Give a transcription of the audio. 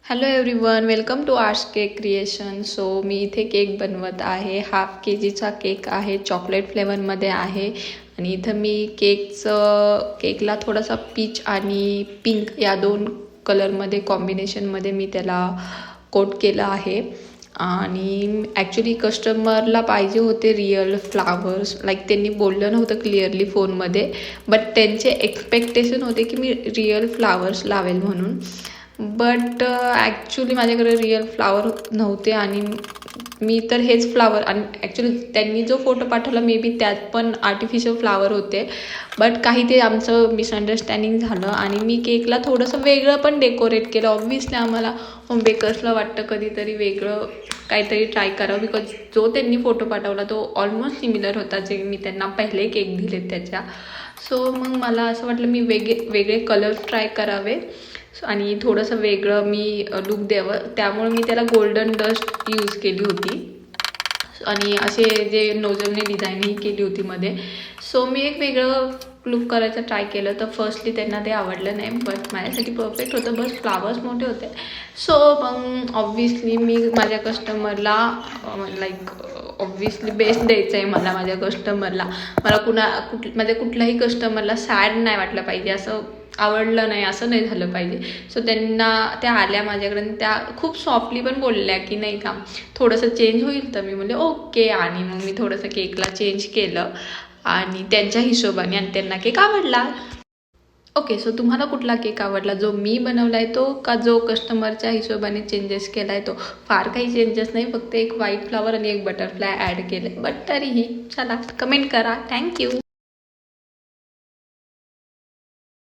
Hello everyone, welcome to arts cake creation. So मी इथे cake बनवत आहे. हाफ KGचा केक आहे, चॉकलेट फ्लेवरमध्ये आहे. आणि इथं मी केकला थोडासा पीच आणि पिंक या दोन कलरमध्ये कॉम्बिनेशनमध्ये मी त्याला कोट केलं आहे. आणि ॲक्च्युली कस्टमरला पाहिजे होते रिअल फ्लावर्स, लाईक त्यांनी बोललं नव्हतं क्लिअरली फोनमध्ये, बट त्यांचे एक्सपेक्टेशन होते की मी रिअल फ्लावर्स लावेल म्हणून. बट ॲक्च्युली माझ्याकडे रिअल फ्लावर नव्हते आणि मी तर हेच फ्लावर, आणि ॲक्च्युली त्यांनी जो फोटो पाठवला मे बी त्यात पण आर्टिफिशियल फ्लावर होते. बट काही ते आमचं मिसअंडरस्टँडिंग झालं आणि मी केकला थोडंसं वेगळं पण डेकोरेट केलं. ऑब्व्हियसली आम्हाला होम बेकर्सला वाटतं कधीतरी वेगळं काहीतरी ट्राय करावं, बिकॉज जो त्यांनी फोटो पाठवला तो ऑलमोस्ट सिमिलर होता जे मी त्यांना पहिले केक दिले त्याच्या. सो मग मला असं वाटलं मी वेगळे कलर्स ट्राय करावे आणि थोडंसं वेगळं मी लुक द्यावं. त्यामुळे मी त्याला गोल्डन डस्ट यूज केली होती आणि असे जे नोझलने डिझाईनही केली होती मध्ये. सो मी एक वेगळं लुक करायचं ट्राय केलं. तर फर्स्टली त्यांना ते आवडलं नाही, बट माझ्यासाठी परफेक्ट होतं, बस फ्लावर्स मोठे होते. सो मग ऑब्व्हियसली मी माझ्या कस्टमरला ऑब्व्हियसली बेस्ट द्यायचं आहे मला माझ्या कस्टमरला. मला माझ्या कुठल्याही कस्टमरला सॅड नाही वाटलं पाहिजे, असं आवडलं नाही असं नाही झालं पाहिजे. सो त्या आल्या माझ्याकडे आणि त्या खूप सॉफ्टली पण बोलल्या की नाही का थोडंसं चेंज होईल. तर मी म्हणले ओके, आणि मग मी थोडंसं केकला चेंज केलं आणि त्यांच्या हिशोबाने, आणि त्यांना केक आवडला. ओके, सो तुम्हाला कुठला केक आवडला, जो मी बनवला आहे तो का जो कस्टमरच्या हिशोबाने चेंजेस केला आहे तो? फार काही चेंजेस नाही, फक्त एक व्हाईट फ्लावर आणि एक बटरफ्लाय ॲड केले, बट तरीही चला कमेंट करा. थँक्यू.